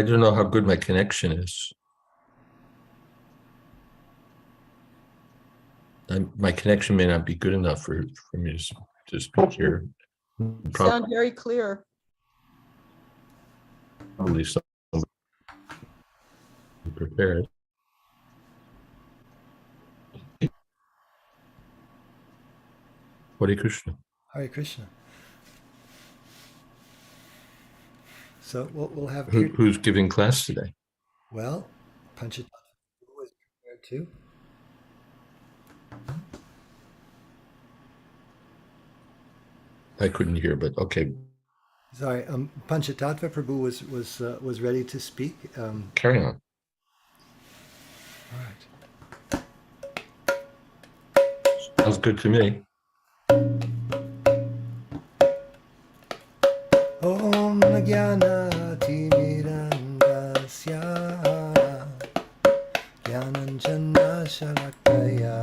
don't know how good my connection is. My connection may not be good enough for me to speak here. You sound very clear. Probably somebody prepared. Hare Krishna. Hare Krishna. So we'll have Who's giving class today? Well, Panchatattva was prepared too. I couldn't hear, but okay. Sorry, Panchatattva Prabhu was ready to speak. Carry on. All right. Sounds good to me. Om Jnanati Mirandasya Jnananjana Shalakaya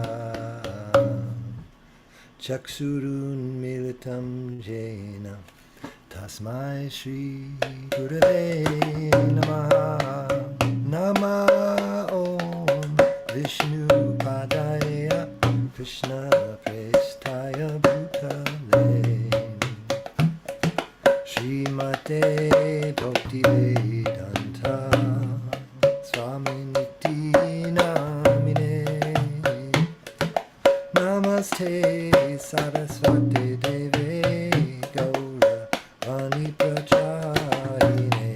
Chaksurun Militam Jena Tasmai Shri Gurave Namaha Nama Om Vishnu Padaya Krishna Prestaya Bhutale Srimate Bhakti Vedanta Swami Niti Namine Namaste Saraswati Deve Gaura Vani Pracharine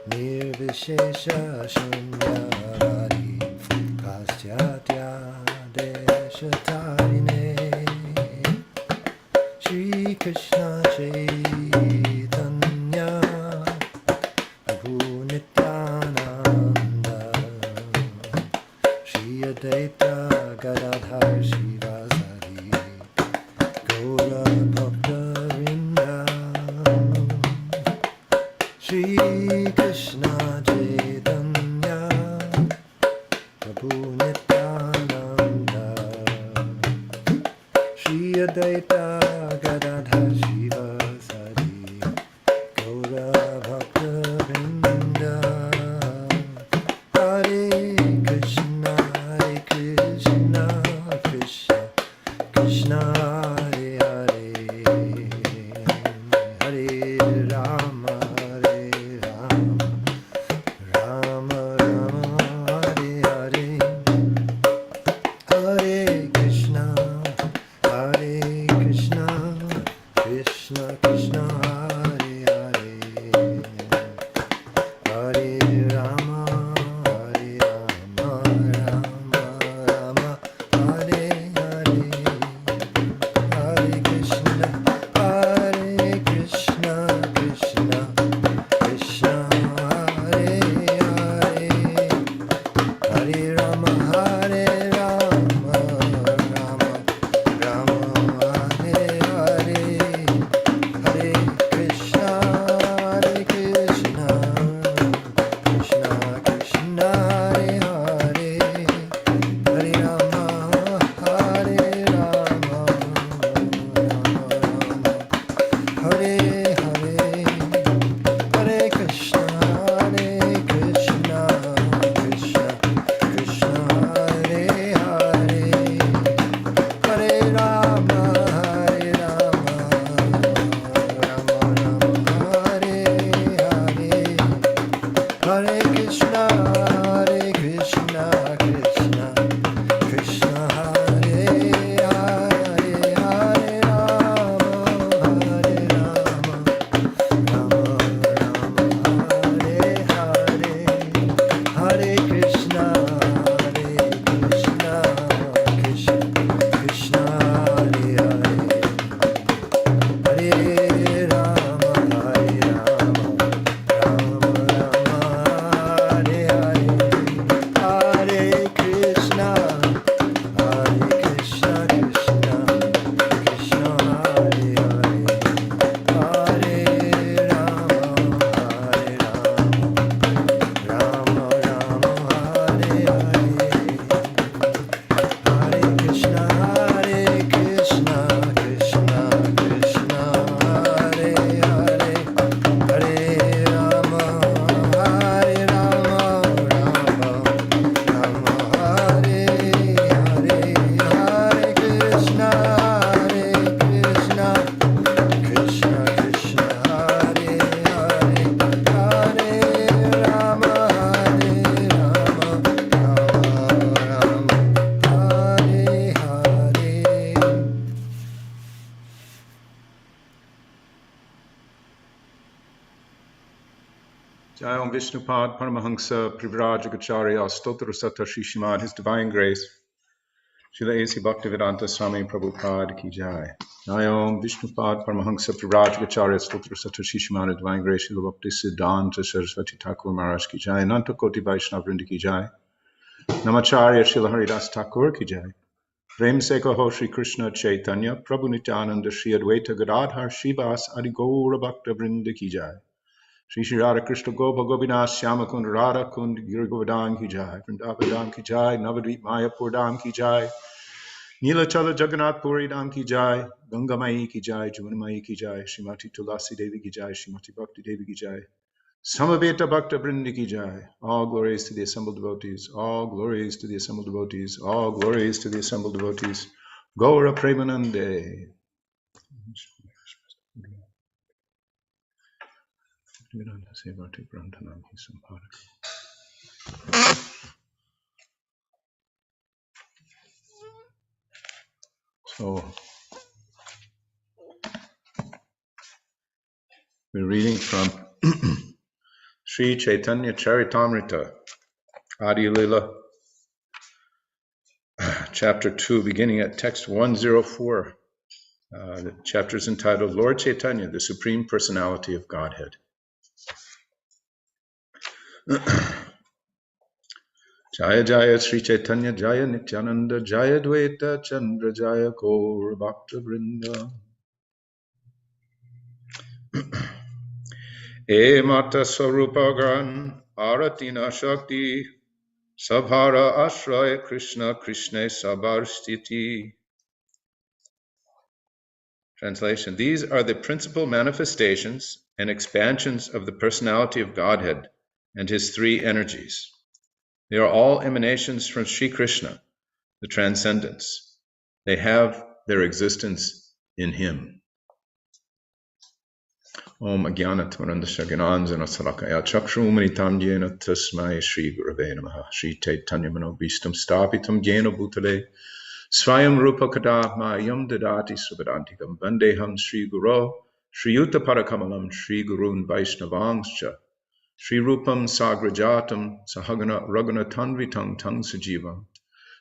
Nirvishesha Shunyavadi Paschatya Deshatarine Shri Krishna Caitanya Prabhu Nityananda Shri Jayādvaita Gadadhar Shivasari Gaura Bhakta Vrinda Shri Krishna Caitanya Prabhu Nityananda Shri Jayādvaita Gadadhar Shivasari Gaura Bhakta Vrinda Hare Krishna Krishna Krishna Hare Hare Hare Rama Rama Rama Hare Hare Hare Krishna Krishna Krishna Hare Hare Jayam Vishnupad Paramahansa Privrajagacharya Stotra Sata Shishimad, His Divine Grace. Srila A.C. Bhaktivedanta Swami Prabhupada Ki Jai. Jayam Vishnupad Paramahansa Privrajagacharya Stotra Sata Shishimad, His Divine Grace. Srila Bhakti Siddhanta Saraswati Thakur Maharaj Ki Jai. Nanta Koti Vaishnava Vrinda Ki Jai. Namacharya Srila Haridas Thakur Ki Jai. Prem Seka Ho Shri Krishna Chaitanya Prabhu Nityananda Jayādvaita Gadadhar Shivas Adi Gaura Bhakta Vrinda Ki Jai. Shri Shri Radha Krishna Gopa Gopinath Shyama Kund Radha Kund Giri Govardhan Ki Jai. Vrindavadam Ki Jai. Navadvip Mayapur Dham Ki Jai. Neelachala Jagannath Puri Dham Ki Jai. Ganga Mai Ki Jai. Jamunamai Ki Jai. Srimati Tulasi Devi Ki Jai. Srimati Bhakti Devi Ki Jai. Samaveta Bhakta Vrinda Ki Jai. All glories to the assembled devotees. All glories to the assembled devotees. All glories to the assembled devotees. Gaura Premanande. So, we're reading from Sri Caitanya Charitamrita, Adi Lila, chapter 2, beginning at text 104. The chapter is entitled Lord Chaitanya, the Supreme Personality of Godhead. Jaya Jaya Sri Chaitanya Jaya Nityananda Jayādvaita Chandra Jaya Gaura Bhakta Vrinda. E Mata Swarupa Gran Aratina Shakti Sabhara Ashraya Krishna Krishna Sabar Sthiti. Translation: These are the principal manifestations and expansions of the personality of Godhead and his three energies. They are all emanations from Sri Krishna, the transcendence. They have their existence in him. Om Agyanat Marandasya Gyananjana Salakaya Chakshumanitam Yena Tasmai Shri Gurave Namaha Shri Chaitanya Manobhistam Stapitam Yena Bhutale Swayam Rupa Kadama Yam Dadati Subhadantikam Vandeham Shri Guru Shri Yuta Parakamalam Shri Gurun Vaishnavangscha Shri Rupam Sagrajatam Sahagana Ragana Tanvitang Tang Sujivam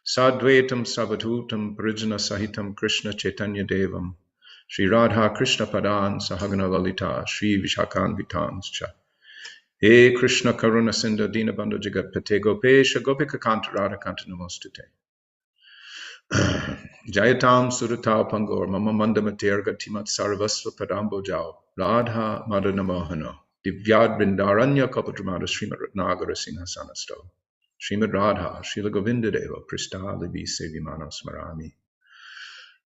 Sadvaitam Savatutam Parijana Sahitam Krishna Chaitanya Devam Shri Radha Krishna Padan Sahagana Lalita Shri Vishakan Vitanscha He Krishna Karuna Sindha Dinabandhu Jagat Pate Gopesha Gopika Kanta Radha Kanta Namostute Jayatam Surata Pangor Mama Mandamatir Gatimat Sarvasva Padambo Jao Radha Madana Mohana Divyad Bindaranya Kapatramada Srimad Ratnagara Singhasanasto Srimad Radha Srila Govinda Deva Prista Libi Sevimana Smarami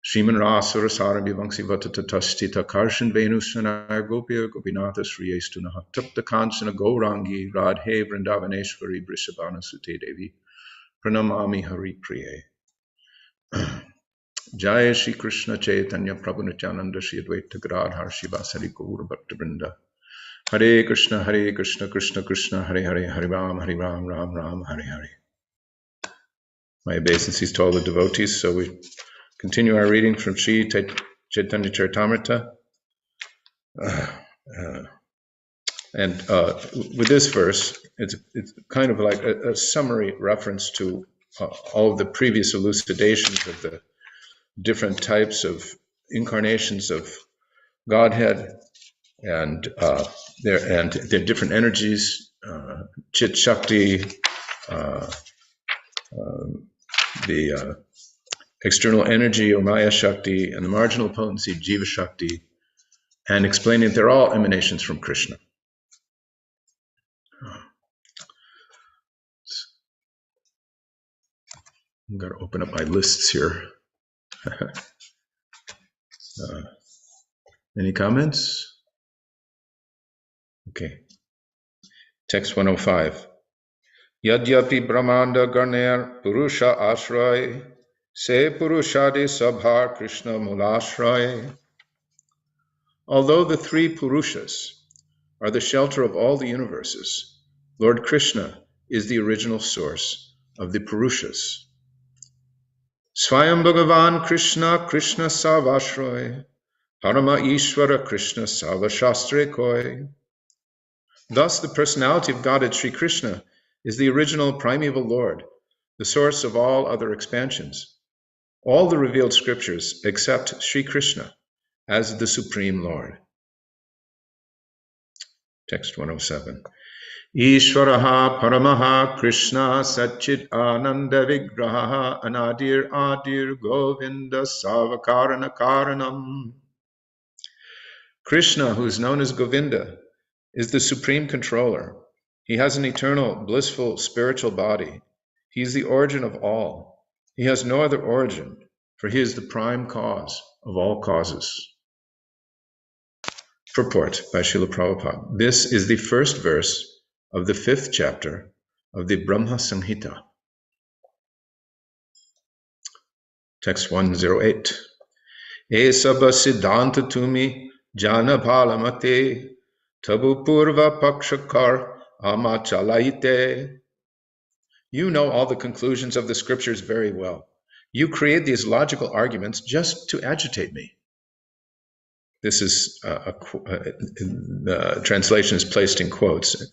Sriman Rasura Sarabhi Vangsi Vatatastita Karshan Venusvanaya Gopir Gopinatha Sri Estunaha Tapta Kanchana Gaurangi Radhe Vrindavaneshwari Brishabhana Sute Devi Pranamami Hari Priye Jai Shri Krishna Chaitanya Prabhu Nityananda Shri Advaita Gadadhar Shivasari Gaura Bhakta Vrinda Hare Krishna Krishna Krishna Hare Hare Hare Ram Ram Ram Hare Hare. My obeisances to all the devotees. So we continue our reading from Sri Chaitanya Charitamrita. And with this verse, it's kind of like a summary reference to all of the previous elucidations of the different types of incarnations of Godhead and their different energies, Chit Shakti, the external energy or Maya Shakti, and the marginal potency Jiva Shakti, and explaining that they're all emanations from Krishna. I've got to open up my lists here. Any comments? Okay. Text 105. Yadyapi Brahmanda Garner Purusha Ashray Se Purushadi Sabhar Krishna Mulashray. Although the three Purushas are the shelter of all the universes, Lord Krishna is the original source of the Purushas. Swayam Bhagavan Krishna Krishna Savashroy Parama Ishvara Krishna Savashastre Koi. Thus, the personality of Godhead Sri Krishna is the original primeval Lord, the source of all other expansions. All the revealed scriptures accept Sri Krishna as the Supreme Lord. Text 107. Ishvaraha Paramaha Krishna Satchit Ananda Vigraha Anadir Adir Govinda Savakarana Karanam. Krishna, who is known as Govinda, is the supreme controller. He has an eternal, blissful, spiritual body. He is the origin of all. He has no other origin, for he is the prime cause of all causes. Purport by Srila Prabhupada. This is the first verse of the 5th chapter of the Brahma Samhita. Text 108. Esaba siddhanta tumi jana bhalamate tabu purva pakshakar amachalaite. You know all the conclusions of the scriptures very well. You create these logical arguments just to agitate me. This is the translation is placed in quotes,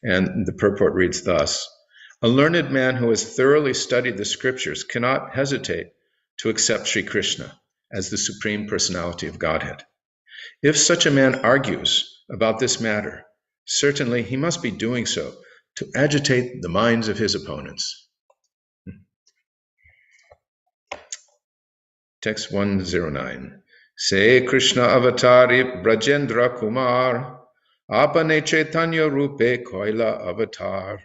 and the purport reads thus: a learned man who has thoroughly studied the scriptures cannot hesitate to accept Sri Krishna as the Supreme Personality of Godhead. If such a man argues about this matter, certainly he must be doing so to agitate the minds of his opponents. Text 109. Se Krishna avatari Brajendra Kumar apane Caitanya rupe koila avatar.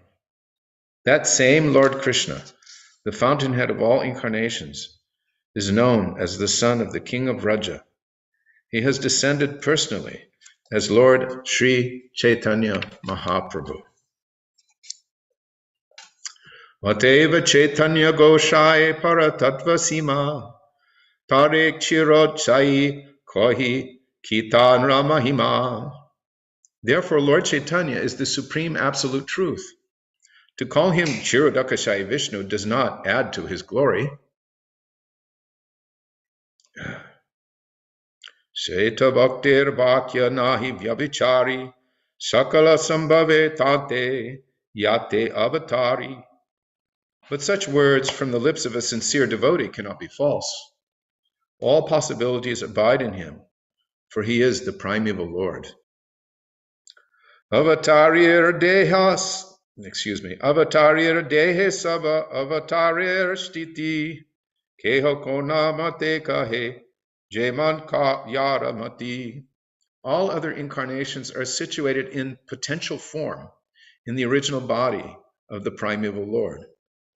That same Lord Krishna, the fountainhead of all incarnations, is known as the son of the king of Vraja. He has descended personally as Lord Sri Caitanya Mahaprabhu. Vateva Caitanya Goshai Paratattva Sima Tarek Chirot Chai Kohi Kitan Ramahima. Therefore, Lord Chaitanya is the supreme absolute truth. To call him Chirodakashai Vishnu does not add to his glory. Sheta Bhaktir Bhakya Nahi Vyavichari Sakala Sambhave Tate Yate Avatari. But such words from the lips of a sincere devotee cannot be false. All possibilities abide in him, for he is the primeval Lord. Avatarir dehe sava avatarir stiti keho kona mate kahe jeman ka yara mati. All other incarnations are situated in potential form in the original body of the primeval Lord.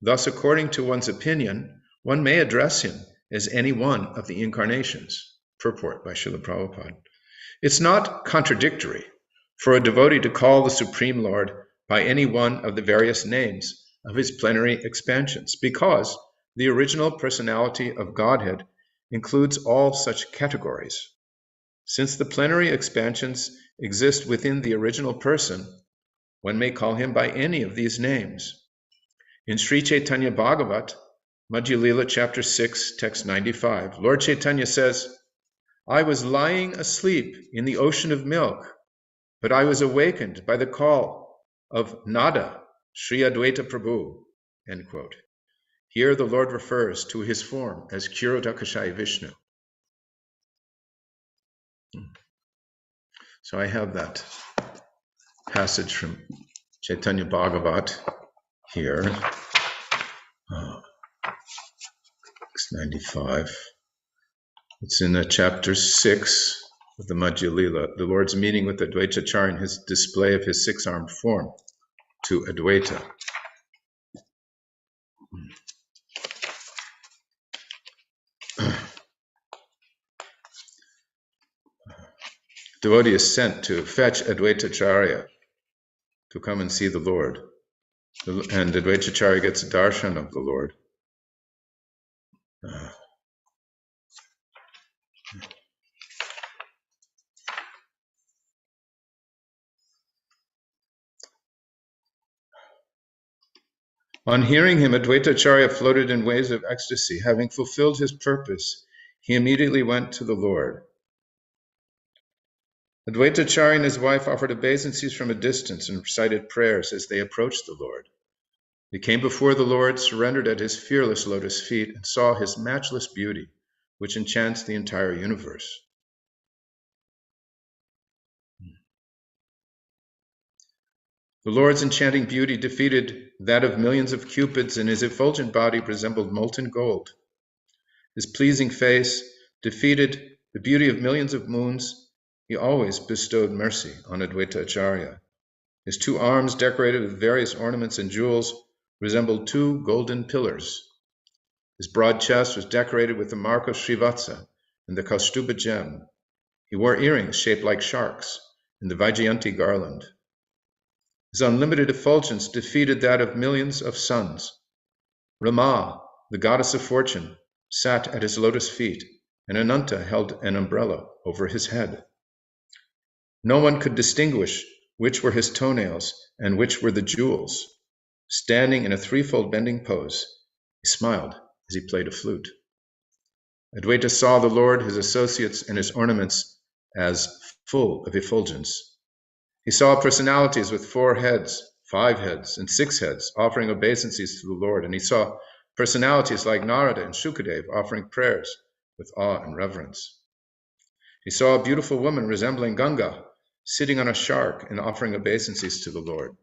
Thus, according to one's opinion, one may address him as any one of the incarnations. Purport by Srila Prabhupada. It's not contradictory for a devotee to call the Supreme Lord by any one of the various names of his plenary expansions, because the original personality of Godhead includes all such categories. Since the plenary expansions exist within the original person, one may call him by any of these names. In Sri Chaitanya Bhagavat, Madhya Lila chapter 6, text 95, Lord Chaitanya says, I was lying asleep in the ocean of milk, but I was awakened by the call of Nada, Sri Advaita Prabhu, end quote. Here the Lord refers to his form as Chirodakashai Vishnu. So I have that passage from Chaitanya Bhagavat here. 95. It's in chapter 6 of the Madhya Lila, the Lord's meeting with Advaitacharya and his display of his six-armed form to Advaita. Devotee is sent to fetch Advaitacharya to come and see the Lord. And Advaitacharya gets a darshan of the Lord. On hearing him, Advaitacharya floated in waves of ecstasy. Having fulfilled his purpose, he immediately went to the Lord. Advaita Acharya and his wife offered obeisances from a distance and recited prayers as they approached the Lord. They came before the Lord, surrendered at his fearless lotus feet, and saw his matchless beauty, which enchants the entire universe. The Lord's enchanting beauty defeated that of millions of cupids, and his effulgent body resembled molten gold. His pleasing face defeated the beauty of millions of moons. He always bestowed mercy on Advaita Acharya. His two arms, decorated with various ornaments and jewels, resembled two golden pillars. His broad chest was decorated with the mark of Srivatsa and the Kaustuba gem. He wore earrings shaped like sharks and the Vaijayanti garland. His unlimited effulgence defeated that of millions of suns. Rama, the goddess of fortune, sat at his lotus feet, and Ananta held an umbrella over his head. No one could distinguish which were his toenails and which were the jewels. Standing in a threefold bending pose, he smiled as he played a flute. Advaita saw the Lord, his associates, and his ornaments as full of effulgence. He saw personalities with 4 heads, 5 heads, and 6 heads offering obeisances to the Lord, and he saw personalities like Narada and Shukadev offering prayers with awe and reverence. He saw a beautiful woman resembling Ganga sitting on a shark and offering obeisances to the Lord.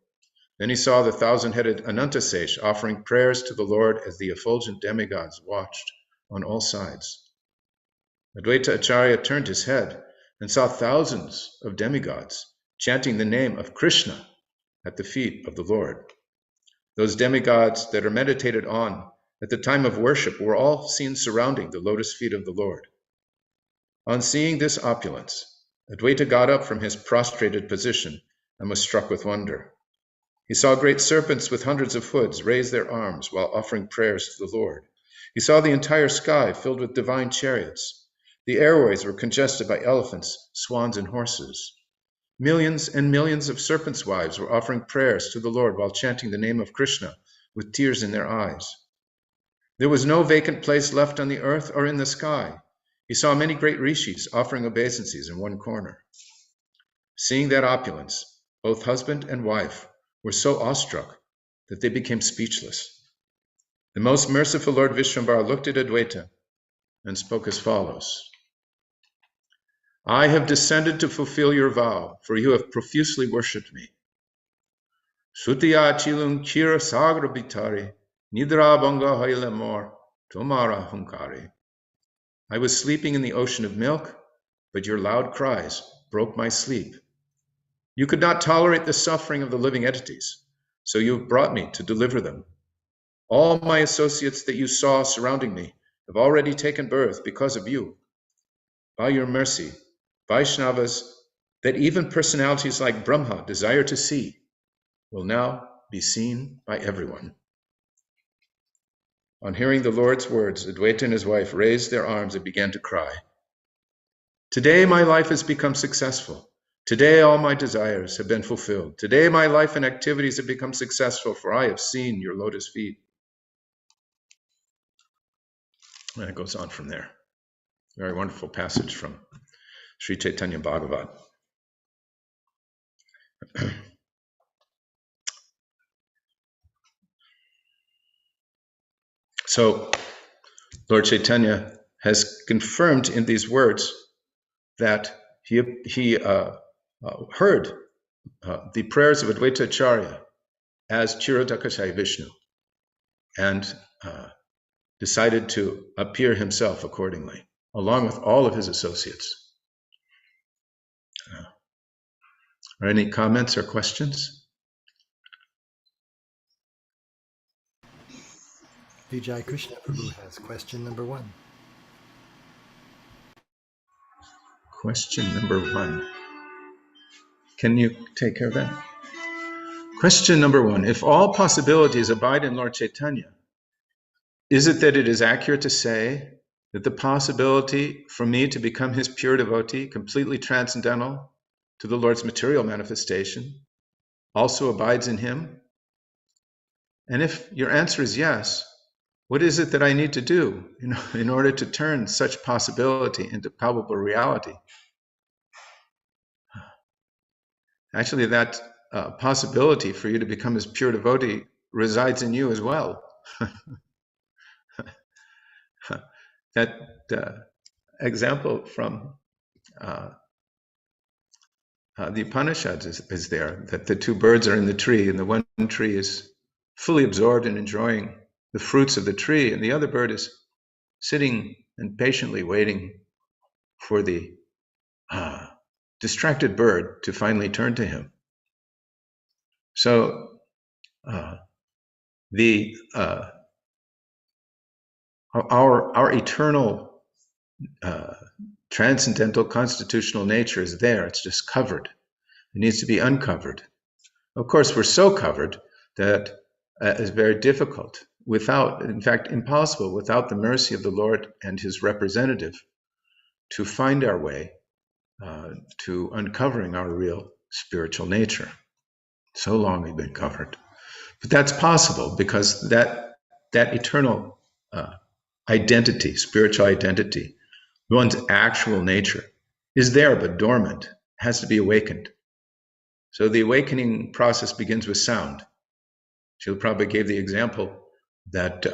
Then he saw the 1,000-headed Anantasesh offering prayers to the Lord as the effulgent demigods watched on all sides. Advaita Acharya turned his head and saw thousands of demigods chanting the name of Krishna at the feet of the Lord. Those demigods that are meditated on at the time of worship were all seen surrounding the lotus feet of the Lord. On seeing this opulence, Advaita got up from his prostrated position and was struck with wonder. He saw great serpents with hundreds of hoods raise their arms while offering prayers to the Lord. He saw the entire sky filled with divine chariots. The airways were congested by elephants, swans, and horses. Millions and millions of serpents' wives were offering prayers to the Lord while chanting the name of Krishna with tears in their eyes. There was no vacant place left on the earth or in the sky. He saw many great rishis offering obeisances in one corner. Seeing that opulence, both husband and wife were so awestruck that they became speechless. The most merciful Lord Vishwambara looked at Advaita and spoke as follows. I have descended to fulfill your vow, for you have profusely worshipped me. Sutiya chilung chira sagra bitari, nidra banga haile mor, tomara hunkari. I was sleeping in the ocean of milk, but your loud cries broke my sleep. You could not tolerate the suffering of the living entities, so you have brought me to deliver them. All my associates that you saw surrounding me have already taken birth because of you. By your mercy, Vaishnavas, that even personalities like Brahma desire to see, will now be seen by everyone. On hearing the Lord's words, Advaita and his wife raised their arms and began to cry. Today my life has become successful. Today all my desires have been fulfilled. Today my life and activities have become successful, for I have seen your lotus feet. And it goes on from there. Very wonderful passage from Sri Caitanya Bhagavat. So, Lord Chaitanya has confirmed in these words that he heard the prayers of Advaita Acharya as Chirodakashayi Vishnu and decided to appear himself accordingly, along with all of his associates. Are any comments or questions? Vijay Krishna Prabhu has question number 1. Question number 1. Can you take care of that? Question number 1. If all possibilities abide in Lord Chaitanya, is it that it is accurate to say that the possibility for me to become his pure devotee, completely transcendental to the Lord's material manifestation, also abides in him? And if your answer is yes, what is it that I need to do in order to turn such possibility into palpable reality? Actually, that possibility for you to become his pure devotee resides in you as well. That example from the Upanishads is there, that the two birds are in the tree, and the one tree is fully absorbed in enjoying the fruits of the tree, and the other bird is sitting and patiently waiting for the distracted bird to finally turn to him. So our eternal transcendental constitutional nature is there. It's just covered. It needs to be uncovered. Of course, we're so covered that it's very difficult, without, in fact, impossible, without the mercy of the Lord and his representative, to find our way to uncovering our real spiritual nature. So long we've been covered. But that's possible because that eternal identity, spiritual identity, one's actual nature, is there but dormant, has to be awakened. So the awakening process begins with sound. She'll probably gave the example that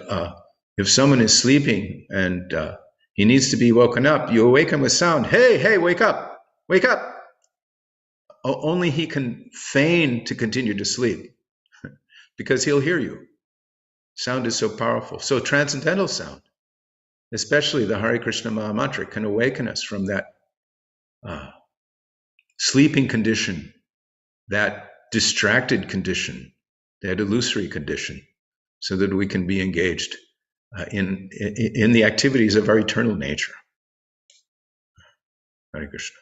if someone is sleeping and he needs to be woken up, you awaken with sound. Hey, hey, wake up, wake up. Only he can feign to continue to sleep because he'll hear you. Sound is so powerful. So transcendental sound, especially the Hare Krishna Maha Mantra, can awaken us from that sleeping condition, that distracted condition, that illusory condition, so that we can be engaged in the activities of our eternal nature. Hare Krishna.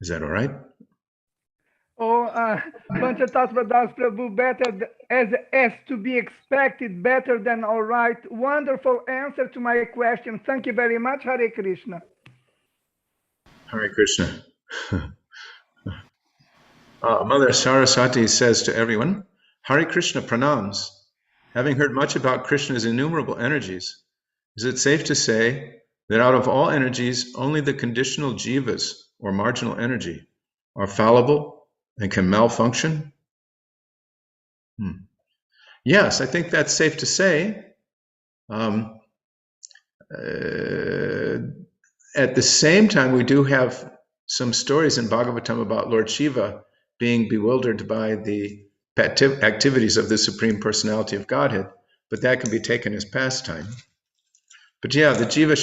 Is that all right? Panchatattva Das Prabhu, better as to be expected, better than all right. Wonderful answer to my question. Thank you very much. Hare Krishna. Hare Krishna. Mother Saraswati says to everyone, Hare Krishna pranams. Having heard much about Krishna's innumerable energies, is it safe to say that out of all energies, only the conditional jivas, or marginal energy, are fallible and can malfunction? Yes, I think that's safe to say. At the same time, we do have some stories in Bhagavatam about Lord Shiva being bewildered by the activities of the Supreme Personality of Godhead, but that can be taken as pastime. But yeah, the Jiva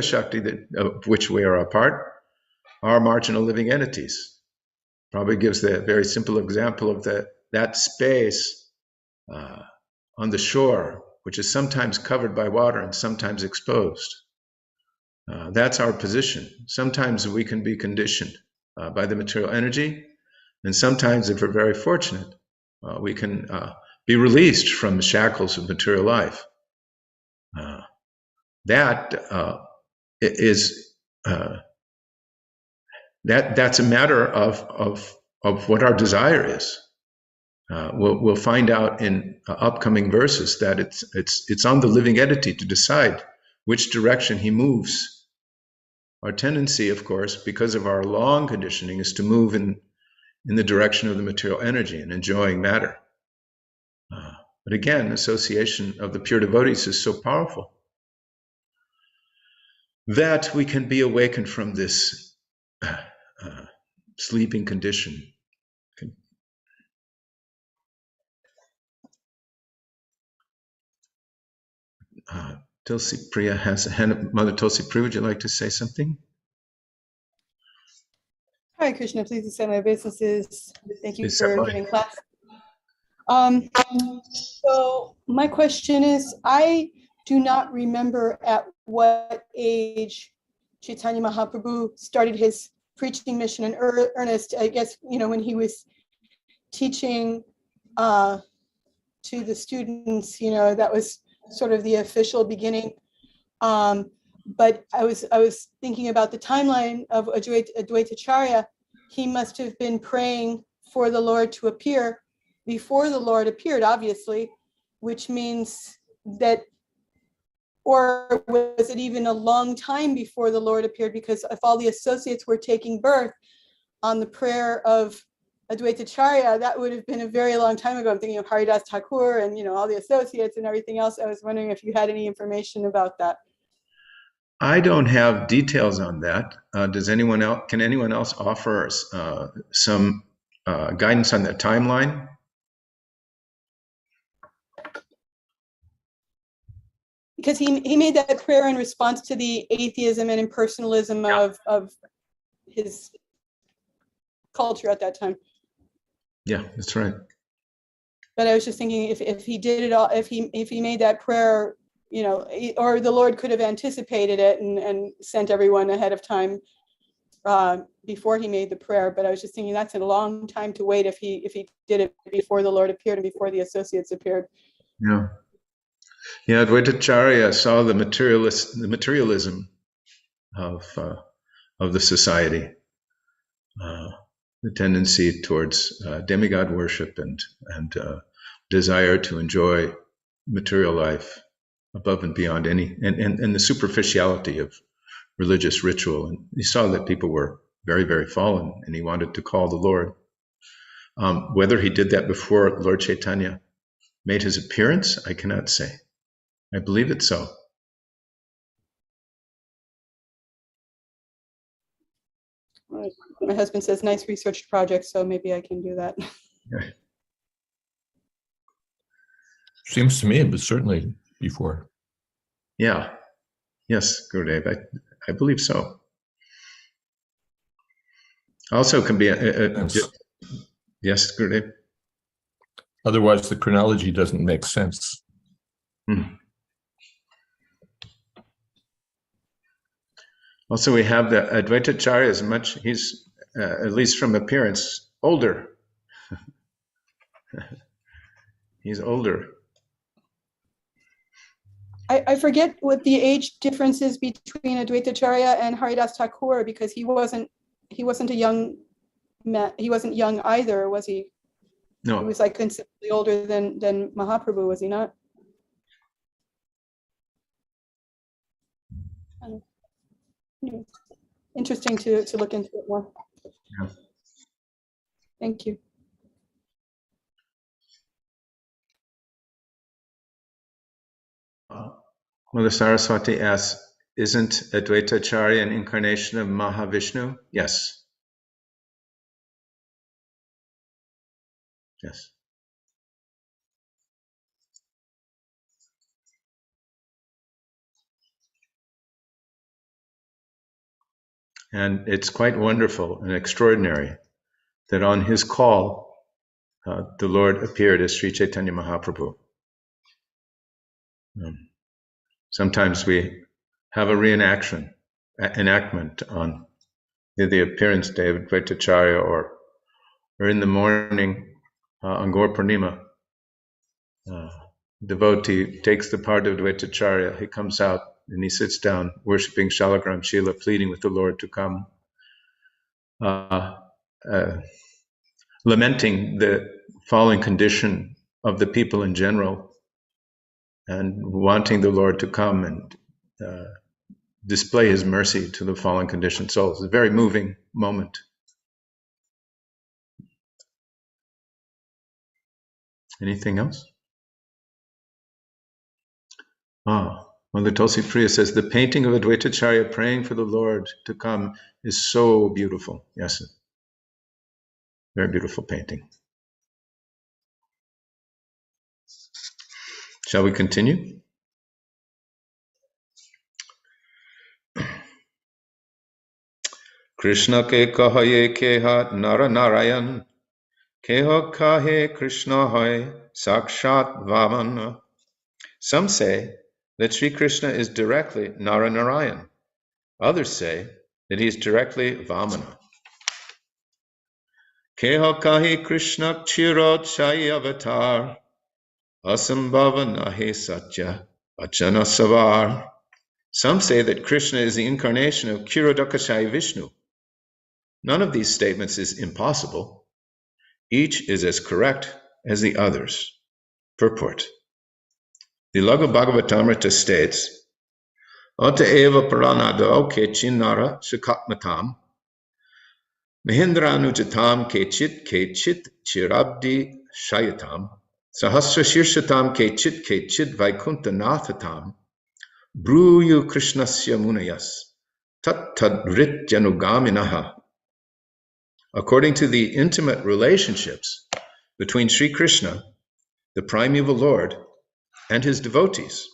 Shakti of which we are a part, are marginal living entities. Probably gives the very simple example of that space on the shore, which is sometimes covered by water and sometimes exposed. That's our position. Sometimes we can be conditioned by the material energy, and sometimes, if we're very fortunate, we can be released from the shackles of material life. That's a matter of what our desire is. We'll find out in upcoming verses that it's on the living entity to decide which direction he moves. Our tendency, of course, because of our long conditioning, is to move in the direction of the material energy and enjoying matter. But again, association of the pure devotees is so powerful that we can be awakened from this sleeping condition. Tulsi Priya has a hand. Mother Tulsi Priya, would you like to say something? Hi, Krishna. Please accept my obeisances. Thank you Please accept for mine. giving class. So my question is, I do not remember at what age Chaitanya Mahaprabhu started his preaching mission in earnest. I guess, when he was teaching to the students, that was sort of the official beginning. But I was thinking about the timeline of Advaitacharya. He must have been praying for the Lord to appear before the Lord appeared, obviously, which means that, Or was it even a long time before the Lord appeared? Because if all the associates were taking birth on the prayer of Advaita Charya, that would have been a very long time ago. I'm thinking of Haridas Thakur and, all the associates and everything else. I was wondering if you had any information about that. I don't have details on that. Does anyone else? Can anyone else offer some guidance on the timeline? Because he made that prayer in response to the atheism and impersonalism of his culture at that time. Yeah, that's right. But I was just thinking if he did it all, if he made that prayer, or the Lord could have anticipated it and sent everyone ahead of time before he made the prayer. But I was just thinking that's a long time to wait if he did it before the Lord appeared and before the associates appeared. Yeah. Yeah, Advaita Charya saw the materialism of the society, the tendency towards demigod worship and desire to enjoy material life above and beyond and the superficiality of religious ritual. And he saw that people were very, very fallen, and he wanted to call the Lord. Whether he did that before Lord Caitanya made his appearance, I cannot say. I believe it's so. My husband says nice research project, so maybe I can do that. Yeah. Seems to me it was certainly before. Yeah. Yes, Gurudev, I believe so. Also can be yes, Gurudev. Otherwise, the chronology doesn't make sense. Also, we have the Advaita Charya he's at least from appearance, older. He's older. I forget what the age difference is between Advaita Charya and Haridas Thakur, because he wasn't a young man. He wasn't young either, was he? No. He was like considerably older than Mahaprabhu, was he not? Interesting to look into it more. Yeah. Thank you. Mother Saraswati asks, isn't Advaita Charya an incarnation of Mahavishnu? Yes. Yes. And it's quite wonderful and extraordinary that on his call, the Lord appeared as Sri Chaitanya Mahaprabhu. Sometimes we have a enactment on the appearance day of Advaita Charya or in the morning on Gaur Purnima. Devotee takes the part of Advaita Charya. He comes out and he sits down, worshipping Shalagram Shila, pleading with the Lord to come, lamenting the fallen condition of the people in general, and wanting the Lord to come and display his mercy to the fallen conditioned souls. It's a very moving moment. Anything else? Mother Tulsi Priya says, the painting of Advaita Charya praying for the Lord to come is so beautiful. Yes, very beautiful painting. Shall we continue? Krishna ke kahaye keha nara narayan, keha kahe Krishna hai sakshat vamana. Some say that Sri Krishna is directly Nara Narayan. Others say that he is directly Vamana. Keha kahi Krishna chirot chai avatar, asambhava nahi satya vachana savar. Some say that Krishna is the incarnation of Kshirodakashayi Vishnu. None of these statements is impossible. Each is as correct as the others. Purport. The Laghu Bhagavatamrita states Ota eva paranado kechin nara sukatmatam. Mahindranujatam kechit chirabdi shayatam. Sahasra shirshatam kechit vaikunta nathatam. Bruyu krishnasya munayas. Tat tadrityanugaminaha. According to the intimate relationships between Sri Krishna, the primeval Lord, and his devotees,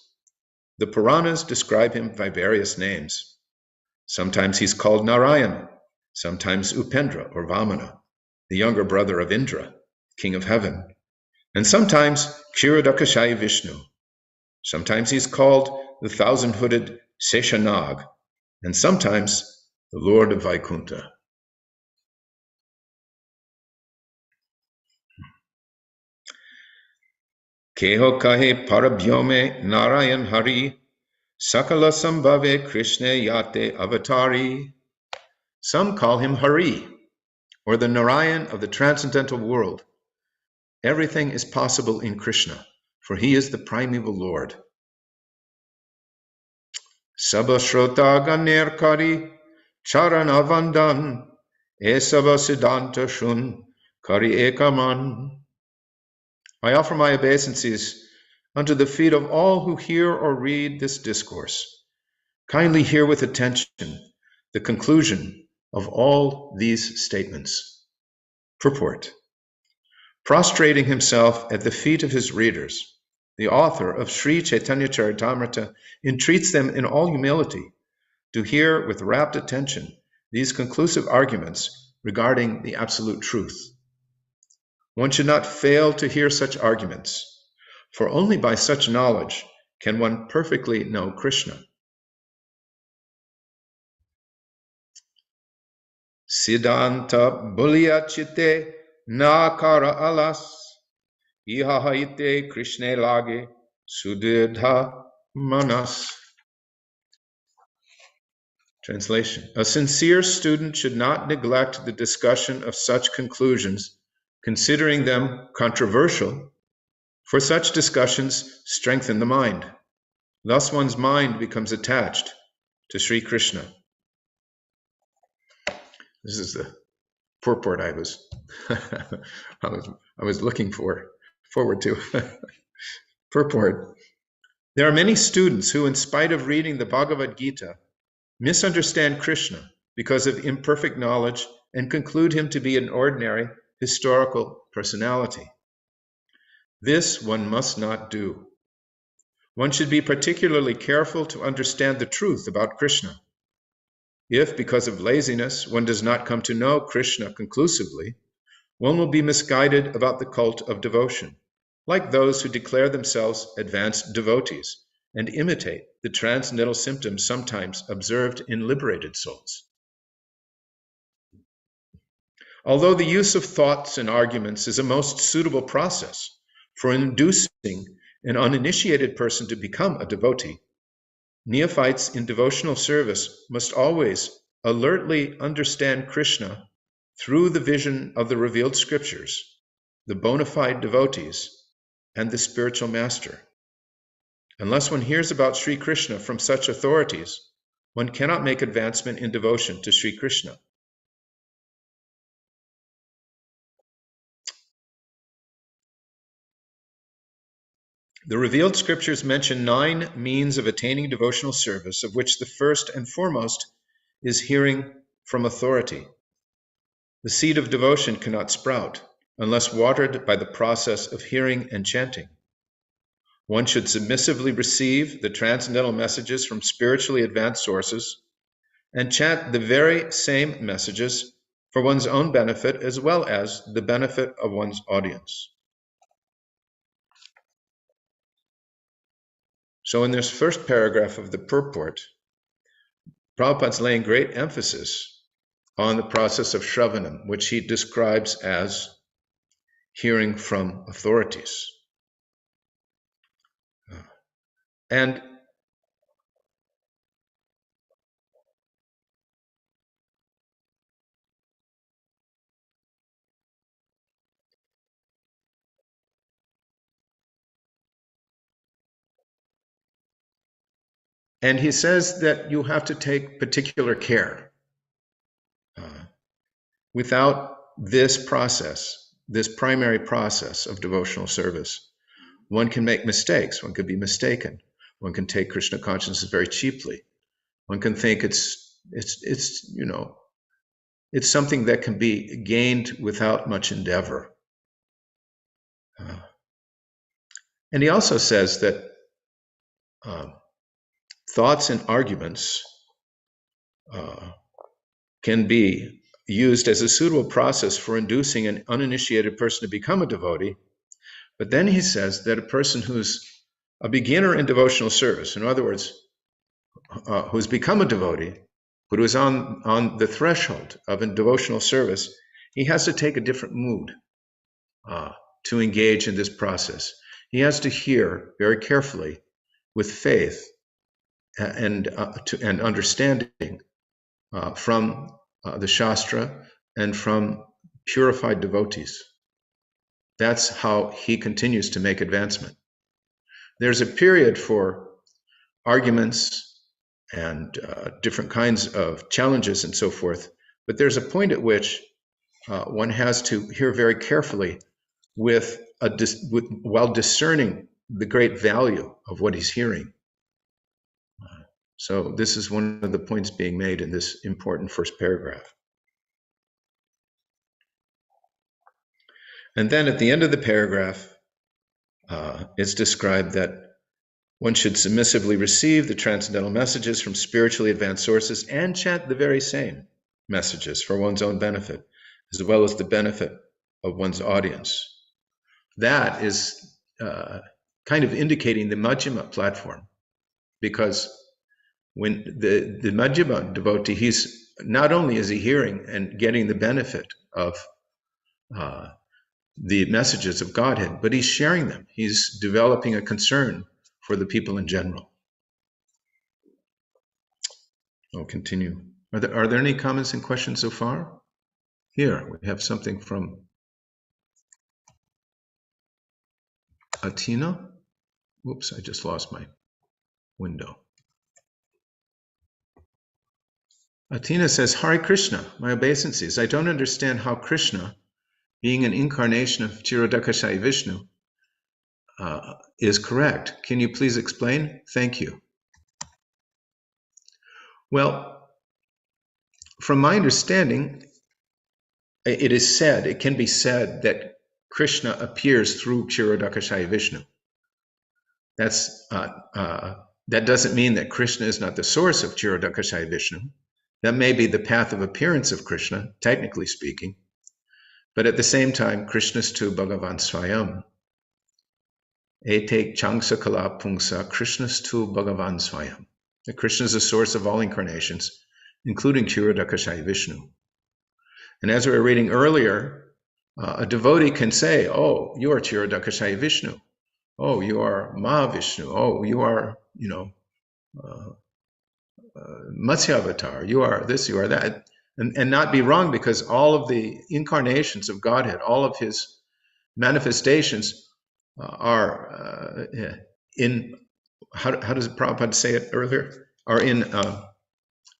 the Puranas describe him by various names. Sometimes he's called Narayana, sometimes Upendra or Vamana, the younger brother of Indra, king of heaven, and sometimes Kshirodakashayi Vishnu. Sometimes he's called the thousand-hooded Seshanag, and sometimes the Lord of Vaikuntha. Keho kahe parabhyome Narayan Hari, Sakala Sambhave Krishna Yate Avatari. Some call him Hari, or the Narayan of the transcendental world. Everything is possible in Krishna, for he is the primeval Lord. Sabashrota Ganer Kari, Charana Vandan, Esava Siddhanta Shun, Kari Ekaman. I offer my obeisances unto the feet of all who hear or read this discourse. Kindly hear with attention the conclusion of all these statements. Purport. Prostrating himself at the feet of his readers, the author of Sri Caitanya Caritamrita entreats them in all humility to hear with rapt attention these conclusive arguments regarding the absolute truth. One should not fail to hear such arguments, for only by such knowledge can one perfectly know Krishna. Siddhanta bulyachite nakara alas, ihahaite Krishna lage sudidha manas. Translation. A sincere student should not neglect the discussion of such conclusions, considering them controversial, for such discussions strengthen the mind. Thus one's mind becomes attached to Sri Krishna. This is the purport I was I was looking forward to. Purport. There are many students who, in spite of reading the Bhagavad Gita, misunderstand Krishna because of imperfect knowledge and conclude him to be an ordinary historical personality. This one must not do. One should be particularly careful to understand the truth about Krishna. If, because of laziness, one does not come to know Krishna conclusively, one will be misguided about the cult of devotion, like those who declare themselves advanced devotees and imitate the transcendental symptoms sometimes observed in liberated souls. Although the use of thoughts and arguments is a most suitable process for inducing an uninitiated person to become a devotee, neophytes in devotional service must always alertly understand Krishna through the vision of the revealed scriptures, the bona fide devotees, and the spiritual master. Unless one hears about Sri Krishna from such authorities, one cannot make advancement in devotion to Sri Krishna. The revealed scriptures mention 9 means of attaining devotional service, of which the first and foremost is hearing from authority. The seed of devotion cannot sprout unless watered by the process of hearing and chanting. One should submissively receive the transcendental messages from spiritually advanced sources and chant the very same messages for one's own benefit as well as the benefit of one's audience. So in this first paragraph of the purport, Prabhupada's laying great emphasis on the process of Shravanam, which he describes as hearing from authorities. And And he says that you have to take particular care. Without this process, this primary process of devotional service, one can make mistakes. One could be mistaken. One can take Krishna consciousness very cheaply. One can think it's something that can be gained without much endeavor. And he also says that thoughts and arguments can be used as a suitable process for inducing an uninitiated person to become a devotee. But then he says that a person who's a beginner in devotional service, in other words, who's become a devotee, but who is on the threshold of a devotional service, he has to take a different mood to engage in this process. He has to hear very carefully, with faith and understanding from the Shastra and from purified devotees. That's how he continues to make advancement. There's a period for arguments and different kinds of challenges and so forth, but there's a point at which one has to hear very carefully while discerning the great value of what he's hearing. So this is one of the points being made in this important first paragraph. And then at the end of the paragraph, it's described that one should submissively receive the transcendental messages from spiritually advanced sources and chant the very same messages for one's own benefit, as well as the benefit of one's audience. That is kind of indicating the Majjhima platform, because when the Majjhima devotee, he's not only is he hearing and getting the benefit of the messages of Godhead, but he's sharing them. He's developing a concern for the people in general. I'll continue. Are there any comments and questions so far? Here, we have something from Atina. Whoops, I just lost my window. Atina says, Hare Krishna, my obeisances. I don't understand how Krishna, being an incarnation of Kshirodakashayi Vishnu, is correct. Can you please explain? Thank you. Well, from my understanding, it can be said that Krishna appears through Kshirodakashayi Vishnu. That doesn't mean that Krishna is not the source of Kshirodakashayi Vishnu. That may be the path of appearance of Krishna, technically speaking. But at the same time, Krishnastu Bhagavan Swayam. Ete Changsa Kala Pungsa Krishnastu Bhagavan Swayam. That Krishna is the source of all incarnations, including Kshirodakashayi Vishnu. And as we were reading earlier, a devotee can say, oh, you are Kshirodakashayi Vishnu. Oh, you are Mahavishnu. Oh, you are, Matsyavatar. You are this, you are that. And not be wrong, because all of the incarnations of Godhead, all of his manifestations are in, how does Prabhupada say it earlier? Are in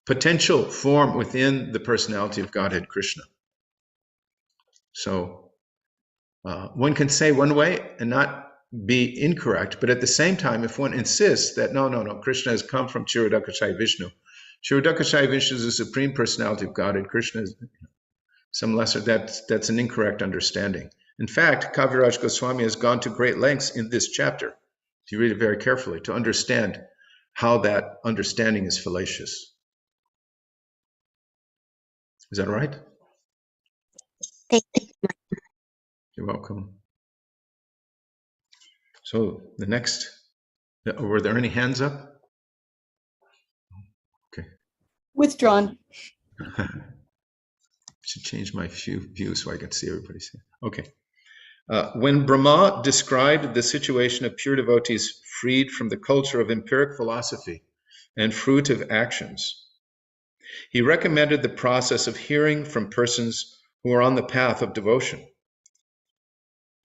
potential form within the personality of Godhead Krishna. So one can say one way and not be incorrect, but at the same time, if one insists that no, Krishna has come from Kshirodakashayi Vishnu. Kshirodakashayi Vishnu is the supreme personality of Godhead. Krishna is some lesser. That's an incorrect understanding. In fact, Kaviraj Goswami has gone to great lengths in this chapter, if you read it very carefully, to understand how that understanding is fallacious. Is that right? Thank you. You're welcome. So the next, were there any hands up? Okay. Withdrawn. I should change my view so I can see everybody's hand. Okay. When Brahma described the situation of pure devotees freed from the culture of empiric philosophy and fruitive actions, he recommended the process of hearing from persons who are on the path of devotion.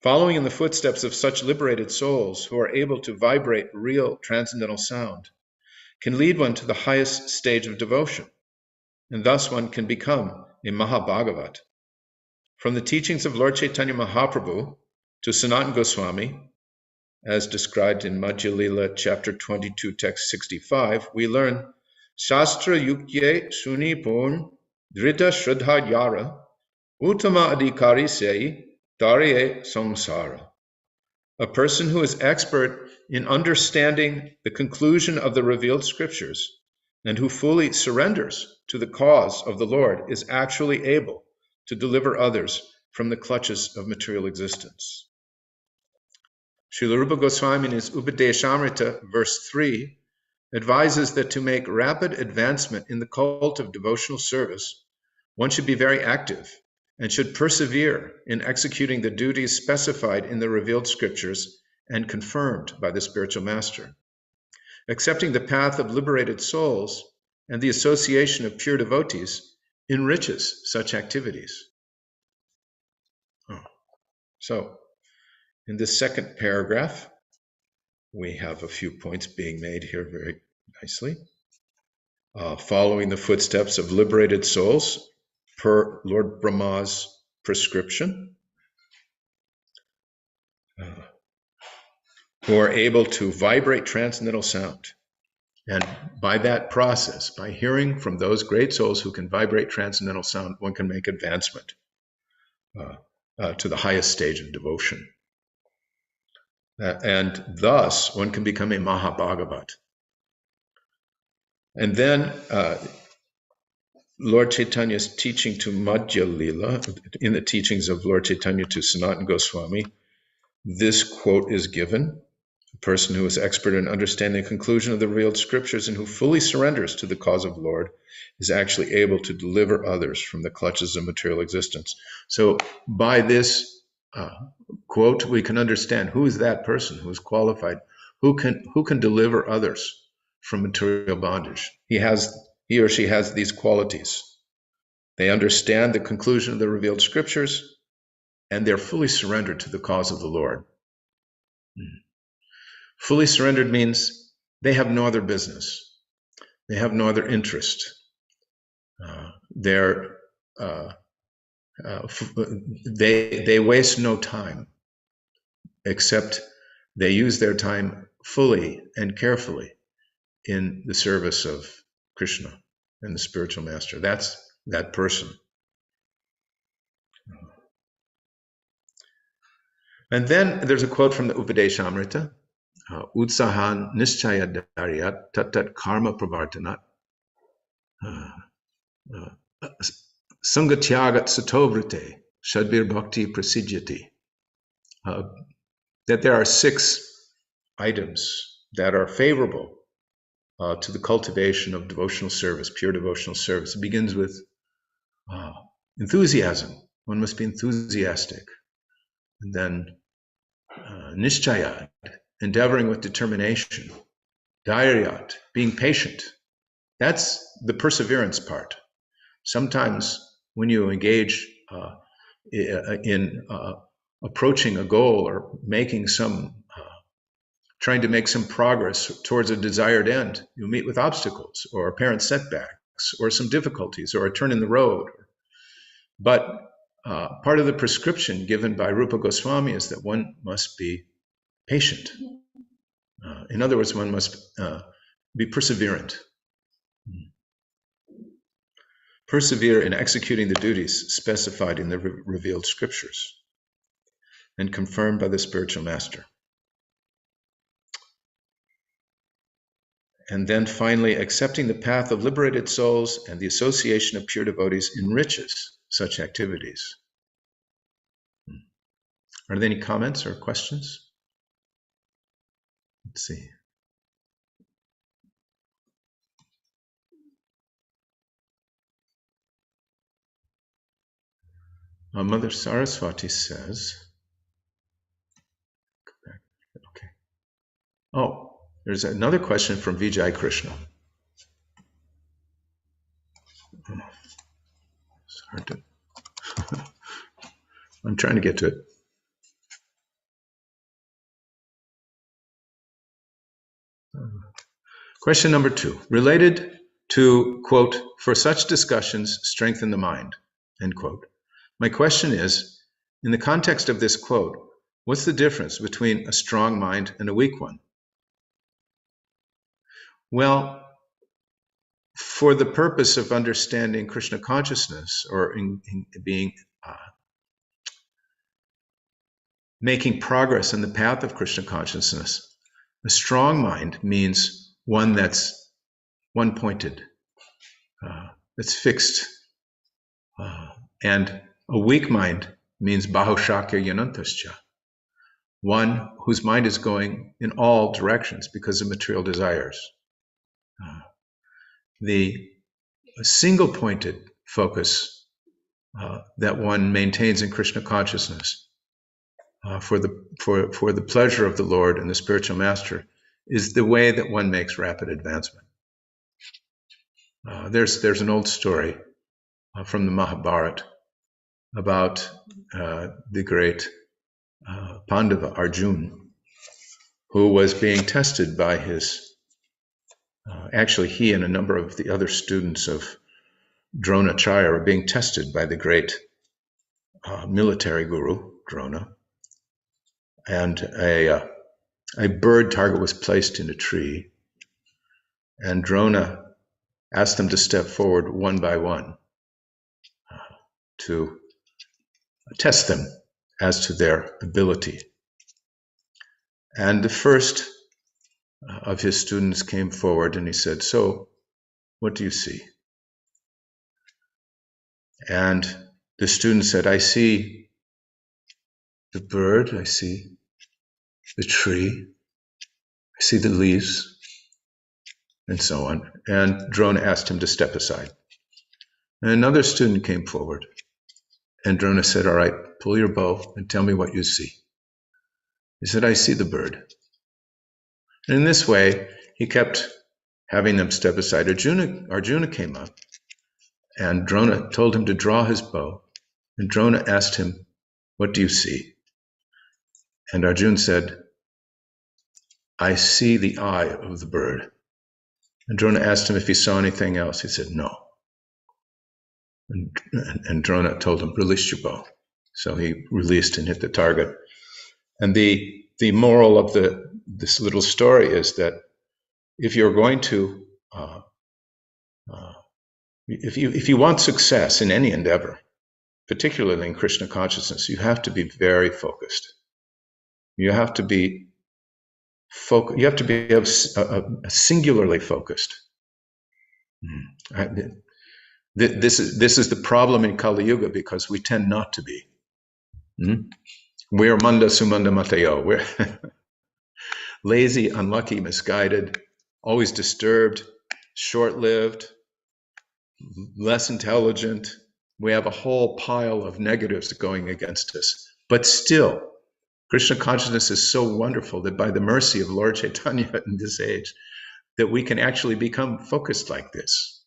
Following in the footsteps of such liberated souls who are able to vibrate real transcendental sound, can lead one to the highest stage of devotion, and thus one can become a Mahabhagavat. From the teachings of Lord Chaitanya Mahaprabhu to Sanatana Goswami, as described in Madhya Lila, chapter 22, text 65, we learn Shastra Yukye Suni Purn Drita Shraddha Yara Uttama Adhikari Sei Darye Samsara. A person who is expert in understanding the conclusion of the revealed scriptures and who fully surrenders to the cause of the Lord is actually able to deliver others from the clutches of material existence. Srila Rupa Goswami in his Upadeshamrita, verse 3, advises that to make rapid advancement in the cult of devotional service, one should be very active and should persevere in executing the duties specified in the revealed scriptures and confirmed by the spiritual master. Accepting the path of liberated souls and the association of pure devotees enriches such activities. So, in this second paragraph, we have a few points being made here very nicely. Following the footsteps of liberated souls per Lord Brahma's prescription, who are able to vibrate transcendental sound. And by that process, by hearing from those great souls who can vibrate transcendental sound, one can make advancement to the highest stage of devotion. And thus, one can become a Mahabhagavat. And then Lord Chaitanya's teaching to Madhya Lila, in the teachings of Lord Chaitanya to Sanatana Goswami, this quote is given: a person who is expert in understanding the conclusion of the revealed scriptures and who fully surrenders to the cause of the Lord is actually able to deliver others from the clutches of material existence. So by this quote, we can understand who is that person who is qualified, who can deliver others from material bondage. He or she has these qualities. They understand the conclusion of the revealed scriptures, and they're fully surrendered to the cause of the Lord. Fully surrendered means they have no other business. They have no other interest. They waste no time, except they use their time fully and carefully in the service of Krishna and the spiritual master. That's that person. And then there's a quote from the Upadeshamrita, Utsahan Nischaya Daryat Tatat Karma Pravartanat Sangatyagat Satovrite Shadbir Bhakti Prasidyati. That there are 6 items that are favorable to the cultivation of devotional service, pure devotional service. It begins with enthusiasm. One must be enthusiastic. And then Nischaya, endeavoring with determination. Dhairyat, being patient. That's the perseverance part. Sometimes when you engage in approaching a goal or making trying to make some progress towards a desired end, you meet with obstacles or apparent setbacks or some difficulties or a turn in the road. But part of the prescription given by Rupa Goswami is that one must be patient. In other words, one must be perseverant. Persevere in executing the duties specified in the revealed scriptures and confirmed by the spiritual master. And then finally, accepting the path of liberated souls and the association of pure devotees enriches such activities. Are there any comments or questions? Let's see. Mother Saraswati says, okay. Oh, there's another question from Vijay Krishna. It's hard to, I'm trying to get to it. Question number 2, related to, quote, for such discussions, strengthen the mind, end quote. My question is, in the context of this quote, what's the difference between a strong mind and a weak one? Well, for the purpose of understanding Krishna consciousness, or in being making progress in the path of Krishna consciousness, a strong mind means one that's one-pointed, that's fixed, and a weak mind means bahushakya yanantascha, one whose mind is going in all directions because of material desires. The single-pointed focus that one maintains in Krishna consciousness for the pleasure of the Lord and the spiritual master is the way that one makes rapid advancement. There's an old story from the Mahabharata about the great Pandava Arjuna, who was being tested by his, actually he and a number of the other students of Dronacharya were being tested by the great military guru, Drona. And a bird target was placed in a tree, and Drona asked them to step forward one by one to test them as to their ability. And the first of his students came forward and he said, "So, what do you see?" And the student said, "I see the bird, I see the tree, I see the leaves," and so on. And Drona asked him to step aside. And another student came forward, and Drona said, "All right, pull your bow and tell me what you see." He said, "I see the bird." And in this way, he kept having them step aside. Arjuna came up, and Drona told him to draw his bow, and Drona asked him, "What do you see?" And Arjuna said, "I see the eye of the bird." And Drona asked him if he saw anything else. He said, "No." And Drona told him, "Release your bow." So he released and hit the target. And the moral of this little story is that if you're going to, if you want success in any endeavor, particularly in Krishna consciousness, you have to be very focused. You have to be you have to be singularly focused. This is the problem in Kali Yuga, because we tend not to be. We're manda sumanda matayo. We're lazy, unlucky, misguided, always disturbed, short-lived, less intelligent. We have a whole pile of negatives going against us. But still, Krishna consciousness is so wonderful that by the mercy of Lord Chaitanya in this age, that we can actually become focused like this.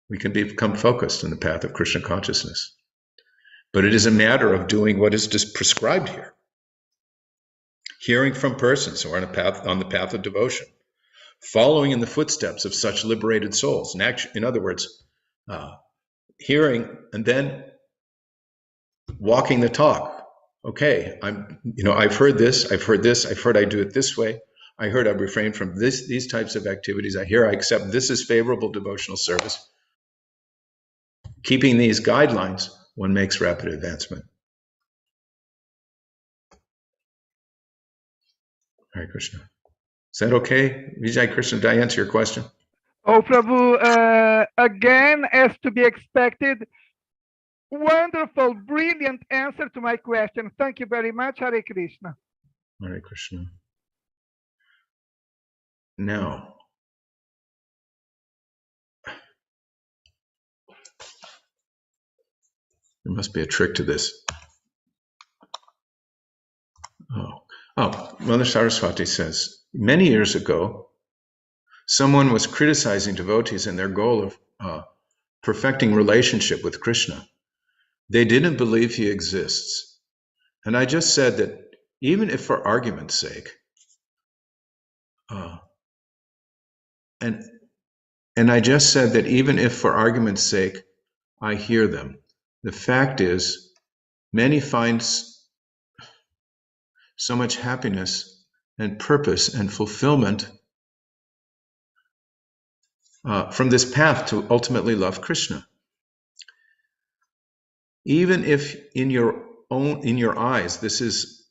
We can become focused in the path of Krishna consciousness. But it is a matter of doing what is just prescribed here. Hearing from persons who are on the path of devotion, following in the footsteps of such liberated souls. In other words, hearing and then walking the talk. Okay, I've heard this, I've heard I do it this way. I heard I refrain from these types of activities. I accept this is favorable devotional service. Keeping these guidelines, one makes rapid advancement. Hare Krishna. Is that okay? Vijay Krishna, did I answer your question? Oh, Prabhu, again, as to be expected, wonderful, brilliant answer to my question. Thank you very much. Hare Krishna. Hare Krishna. Now, there must be a trick to this. Mother Saraswati says, many years ago, someone was criticizing devotees in their goal of perfecting relationship with Krishna. They didn't believe he exists. And I just said that even if for argument's sake, And I just said that even if for argument's sake, I hear them, the fact is many find so much happiness and purpose and fulfillment from this path to ultimately love Krishna. Even if in your eyes, this is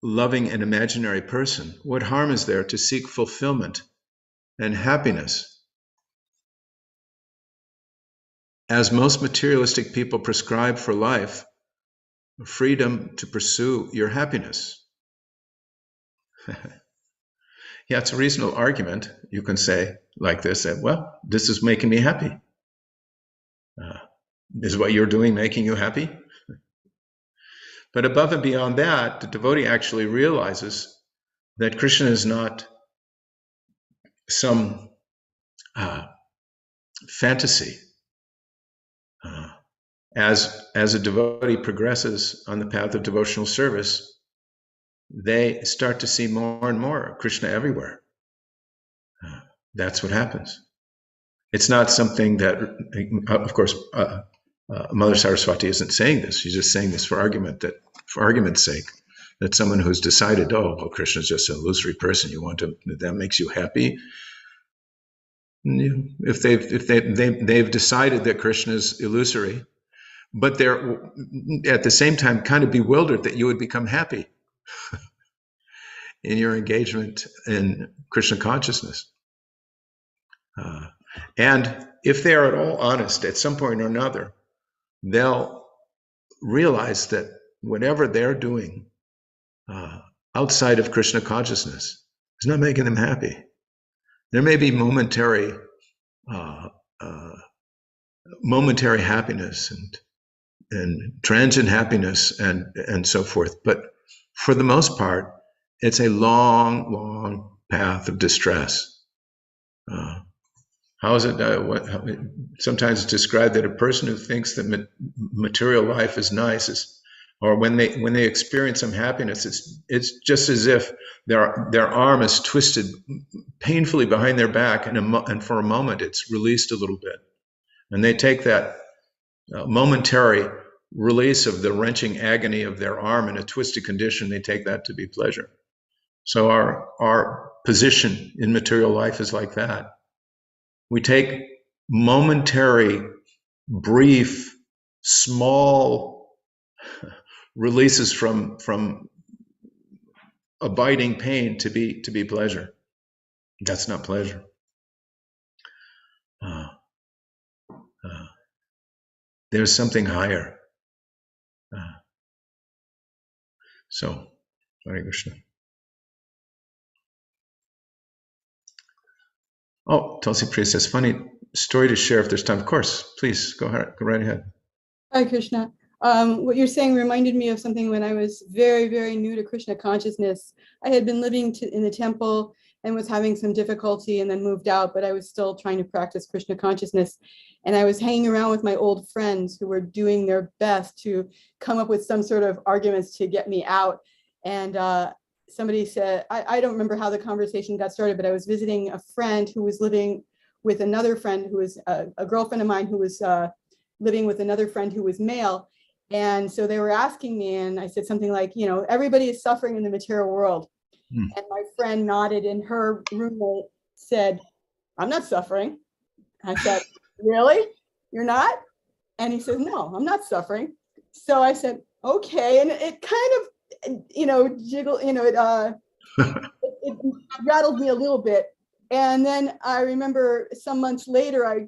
loving an imaginary person, what harm is there to seek fulfillment and happiness? As most materialistic people prescribe for life, freedom to pursue your happiness. Yeah, it's a reasonable argument. You can say like this, that, well, this is making me happy. Is what you're doing making you happy? But above and beyond that, the devotee actually realizes that Krishna is not some fantasy. As a devotee progresses on the path of devotional service, they start to see more and more Krishna everywhere. That's what happens. It's not something that, of course, Mother Saraswati isn't saying this. She's just saying this for argument's sake, that someone who's decided, oh, well, Krishna's just an illusory person. That makes you happy. If they've decided that Krishna is illusory, but they're at the same time kind of bewildered that you would become happy in your engagement in Krishna consciousness. And if they are at all honest at some point or another, they'll realize that whatever they're doing outside of Krishna consciousness is not making them happy. There may be momentary happiness and transient happiness and so forth, but for the most part, it's a long, long path of distress. How is it? Sometimes it's described that a person who thinks that material life is nice or when they experience some happiness, it's just as if their arm is twisted painfully behind their back, and for a moment it's released a little bit, and they take that momentary release of the wrenching agony of their arm in a twisted condition. They take that to be pleasure. So our position in material life is like that. We take momentary, brief, small releases from abiding pain to be pleasure. That's not pleasure. There's something higher. So, Hare Krishna. Oh, Tulsi Priya says, funny story to share if there's time. Of course, please go right ahead. Hi, Krishna. What you're saying reminded me of something when I was very, very new to Krishna consciousness. I had been living in the temple and was having some difficulty and then moved out, but I was still trying to practice Krishna consciousness. And I was hanging around with my old friends who were doing their best to come up with some sort of arguments to get me out. And somebody said, I don't remember how the conversation got started, but I was visiting a friend who was living with another friend who was a girlfriend of mine who was living with another friend who was male. And so they were asking me, and I said something like, everybody is suffering in the material world. And my friend nodded, and her roommate said, I'm not suffering. I said, really? You're not? And he said, no, I'm not suffering. So I said, okay. And it kind of, jiggled, it rattled me a little bit. And then I remember some months later, I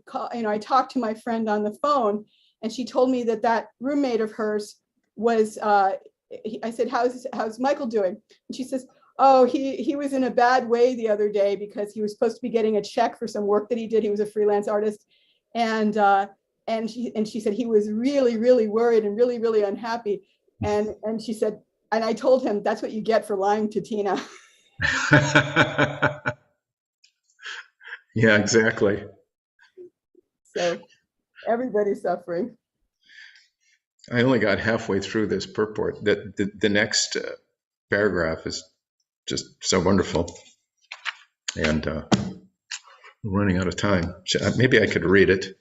talked to my friend on the phone, and she told me that roommate of hers was, I said, how's Michael doing? And she says, oh, he was in a bad way the other day because he was supposed to be getting a check for some work that he did. He was a freelance artist. And she said he was really, really worried and really, really unhappy. And she said, and I told him, that's what you get for lying to Tina. Yeah, exactly. So everybody's suffering. I only got halfway through this purport. The next paragraph is just so wonderful. And We're running out of time. Maybe I could read it.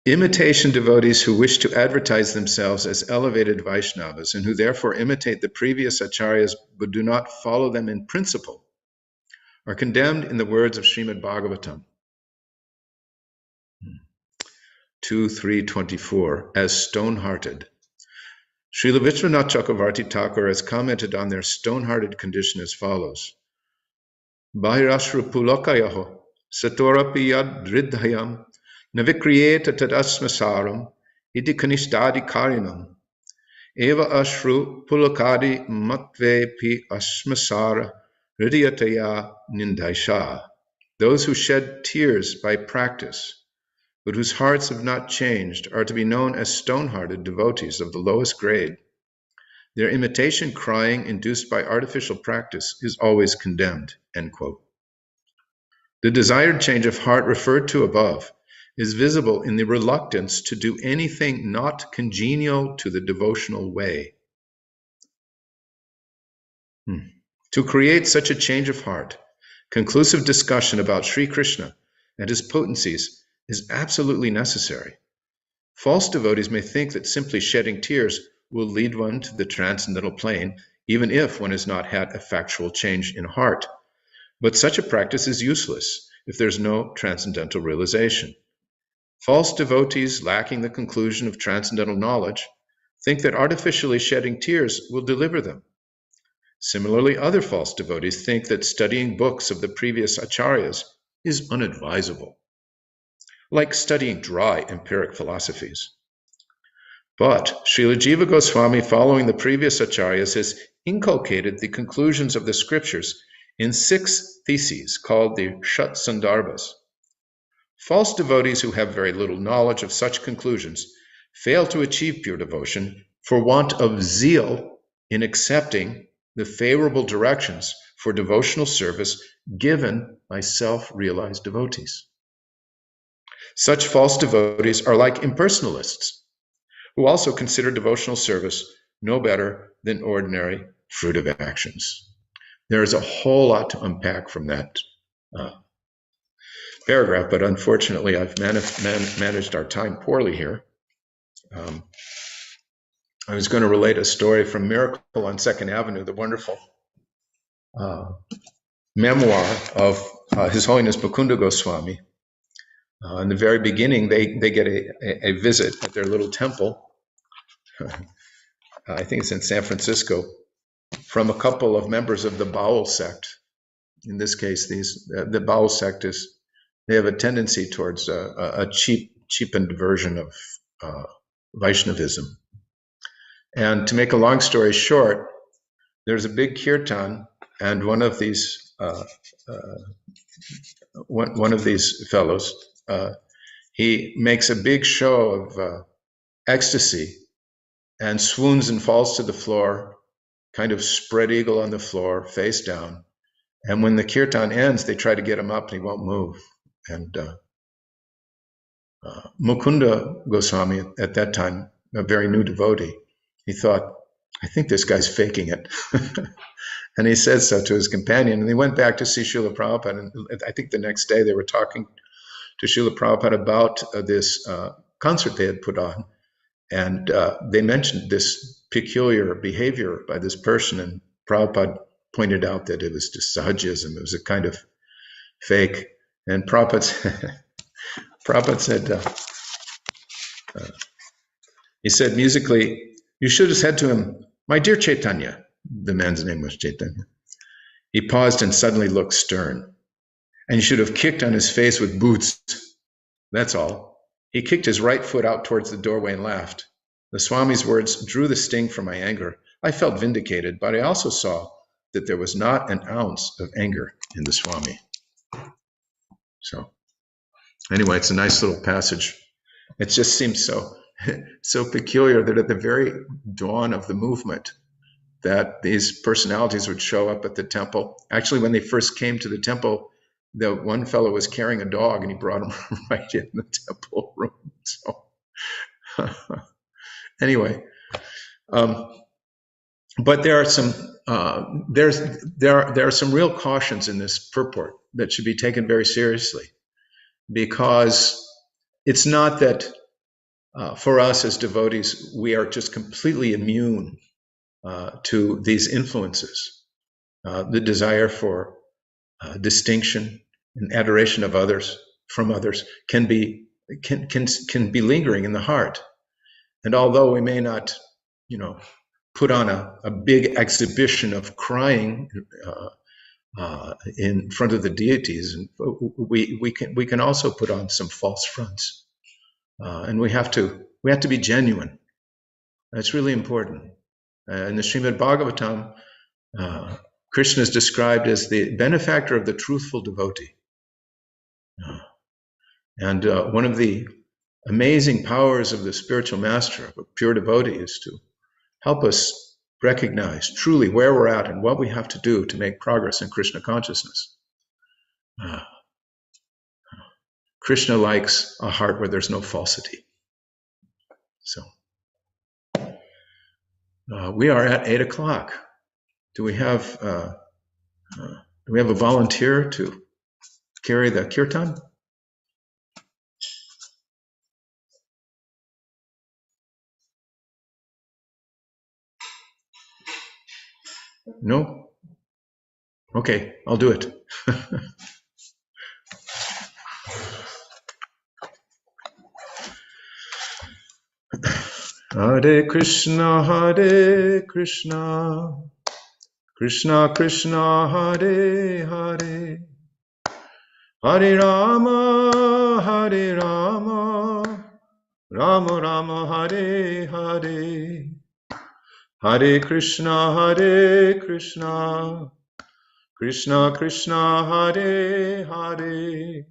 Imitation devotees who wish to advertise themselves as elevated Vaishnavas and who therefore imitate the previous acharyas but do not follow them in principle are condemned in the words of Srimad Bhagavatam 2.3.24 as stone-hearted. Srila Vishwanath Chakravarti Thakur has commented on their stone-hearted condition as follows. Bahirashru pulakayaho satorapi yad dridhayam navikriyeta tadasmasaram iti kanishtadi karinam eva ashru pulakadi matve pi asmasara hridayataya nindaisha. Those who shed tears by practice, but whose hearts have not changed, are to be known as stone-hearted devotees of the lowest grade. Their imitation crying induced by artificial practice is always condemned, end quote. The desired change of heart referred to above is visible in the reluctance to do anything not congenial to the devotional way. To create such a change of heart, conclusive discussion about Sri Krishna and his potencies is absolutely necessary. False devotees may think that simply shedding tears will lead one to the transcendental plane, even if one has not had a factual change in heart. But such a practice is useless if there's no transcendental realization. False devotees lacking the conclusion of transcendental knowledge think that artificially shedding tears will deliver them. Similarly, other false devotees think that studying books of the previous acharyas is unadvisable, like studying dry empiric philosophies. But Srila Jiva Goswami, following the previous acharyas, has inculcated the conclusions of the scriptures in 6 theses called the Shat Sandarbhas. False devotees who have very little knowledge of such conclusions fail to achieve pure devotion for want of zeal in accepting the favorable directions for devotional service given by self-realized devotees. Such false devotees are like impersonalists, who also consider devotional service no better than ordinary fruitive actions. There is a whole lot to unpack from that paragraph, but unfortunately I've managed our time poorly here. I was going to relate a story from Miracle on 2nd Avenue, the wonderful memoir of His Holiness Mukunda Goswami. In the very beginning, they get a visit at their little temple. I think it's in San Francisco, from a couple of members of the Baul sect. In this case, the Baul sect they have a tendency towards a cheapened version of Vaishnavism. And to make a long story short, there's a big kirtan, and one of these fellows, he makes a big show of ecstasy and swoons and falls to the floor, kind of spread eagle on the floor, face down. And when the kirtan ends, they try to get him up and he won't move. And Mukunda Goswami, at that time, a very new devotee, he thought, I think this guy's faking it. And he said so to his companion. And he went back to see Srila Prabhupada. And I think the next day they were talking to Srila Prabhupada about this concert they had put on. And they mentioned this peculiar behavior by this person. And Prabhupada pointed out that it was just Sahajism. It was a kind of fake. And Prabhupada said, he said musically, you should have said to him, my dear Caitanya. The man's name was Caitanya. He paused and suddenly looked stern. And you should have kicked on his face with boots. That's all. He kicked his right foot out towards the doorway and laughed. The Swami's words drew the sting from my anger. I felt vindicated, but I also saw that there was not an ounce of anger in the Swami. So anyway, it's a nice little passage. It just seems so peculiar that at the very dawn of the movement, that these personalities would show up at the temple. Actually, when they first came to the temple, the one fellow was carrying a dog and he brought him right in the temple room. So anyway, but there are some there are some real cautions in this purport that should be taken very seriously, because it's not that for us as devotees we are just completely immune to these influences. The desire for distinction and adoration of others from others can be lingering in the heart, and although we may not, put on a big exhibition of crying in front of the deities, and we can also put on some false fronts, and we have to be genuine. That's really important. In the Srimad Bhagavatam, Krishna is described as the benefactor of the truthful devotee. And one of the amazing powers of the spiritual master, of a pure devotee, is to help us recognize truly where we're at and what we have to do to make progress in Krishna consciousness. Krishna likes a heart where there's no falsity. So we are at 8 o'clock. Do we have a volunteer to carry the kirtan? No? Okay, I'll do it. Hare Krishna, Krishna Krishna, Hare Hare, Hare Rama, Rama Rama, Hare Hare, Hare Krishna, Krishna Krishna, Hare Hare,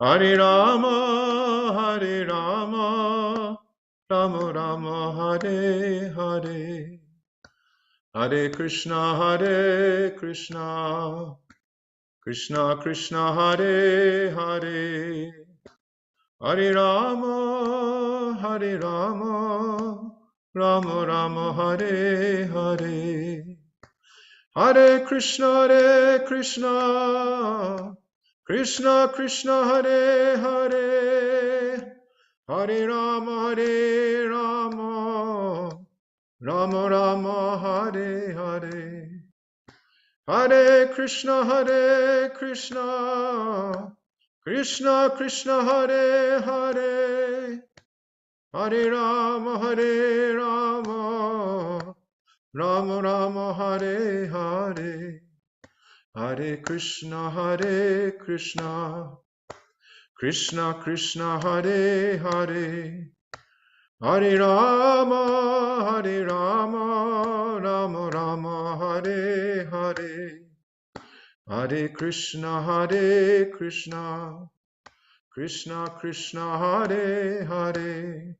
Hare Rama, Rama Rama, Hare Hare, Hare Krishna, Krishna Krishna, Hare Hare, Hare Rama, Rama Rama, Hare Hare, Hare Krishna, Krishna Krishna, Hare Hare, Hare Rama, Rama Rama, Hare Hare, Hare Krishna, Krishna Krishna, Hare Hare, Hare Rama, Rama Rama, Hare Hare, Hare Krishna, Krishna Krishna, Hare Hare, Hare Rama, Rama Rama, Hare Hare, Hare Krishna, Krishna Krishna, Hare Hare,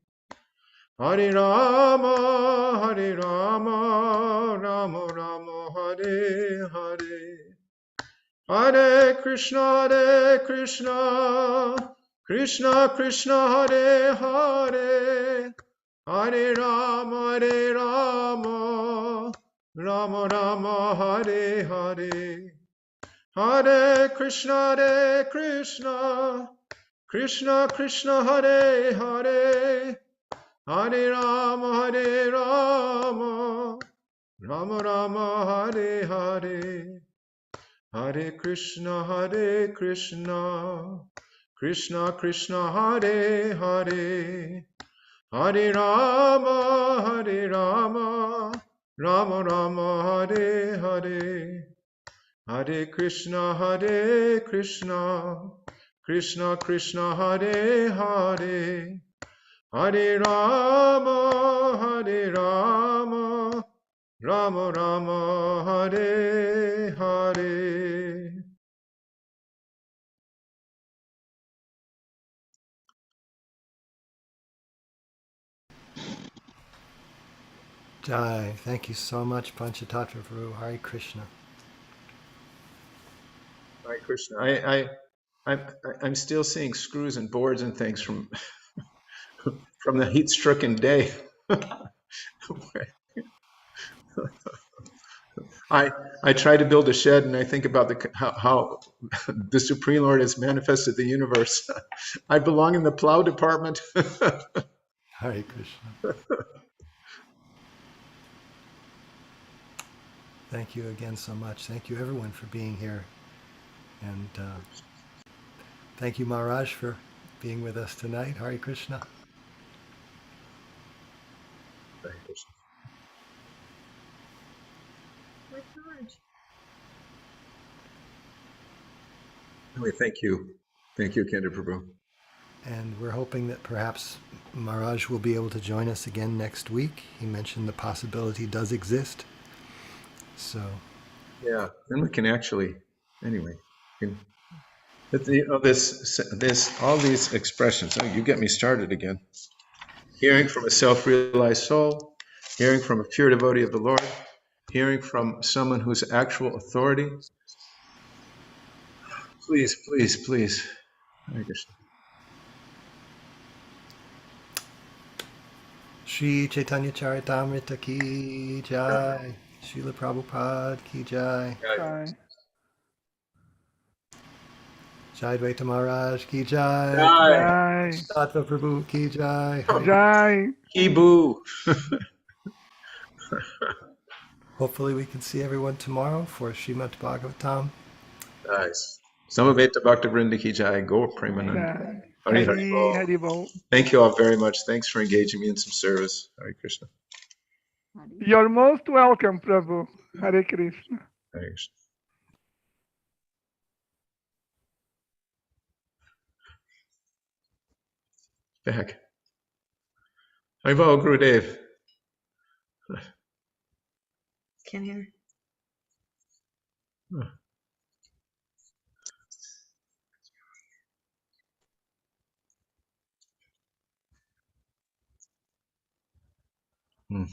Hare Rama, Rama Rama, Hare Hare, Hare Krishna, Krishna Krishna, Hare Hare, Hare Rama, Rama Rama, Hare Hare, Hare Krishna, Krishna Krishna, Hare Hare, Hare Rama, Rama Rama, Hare Hare, Hare Krishna, Krishna Krishna, Hare Hare, Hare Rama, Rama Rama, Hare Hare, Hare Krishna, Krishna Krishna, Hare Hare, Hare Rama, Rama Rama, Hare Hare. Jai, thank you so much, Panchatattva Prabhu. Hare Krishna. Hare Krishna. I'm still seeing screws and boards and things from the heat-stricken day. I try to build a shed, and I think about how the Supreme Lord has manifested the universe. I belong in the plow department. Hare Krishna. Thank you again so much. Thank you everyone for being here. And thank you, Maharaj, for being with us tonight. Hare Krishna. Hare Krishna. Thank you. Thank you, Kendra Prabhu. And we're hoping that perhaps Maharaj will be able to join us again next week. He mentioned the possibility does exist. So, Yeah, then we can actually, anyway, this all these expressions. Oh, you get me started again. Hearing from a self-realized soul, hearing from a pure devotee of the Lord, hearing from someone who's actual authority. Please, please, please. Hare Krishna. Shri Caitanya Charitamrita ki jai. Srila Prabhupada ki jai. Jai. Jayādvaita Maharaj ki jai. Jai. Tattva Prabhu ki jai. Hare- Jai. Kibu. Hopefully we can see everyone tomorrow for Srimad Bhagavatam. Nice. Samaveta Bhakta Vrinda ki jai. Go Premanand. Jai. Hari Hari Hari Bol. Hari Bol. Thank you all very much. Thanks for engaging me in some service. Hare Krishna. You're most welcome, Prabhu. Hare Krishna. Hare Krishna. Back. Haribo, Gurudev. Can't hear. Hmm.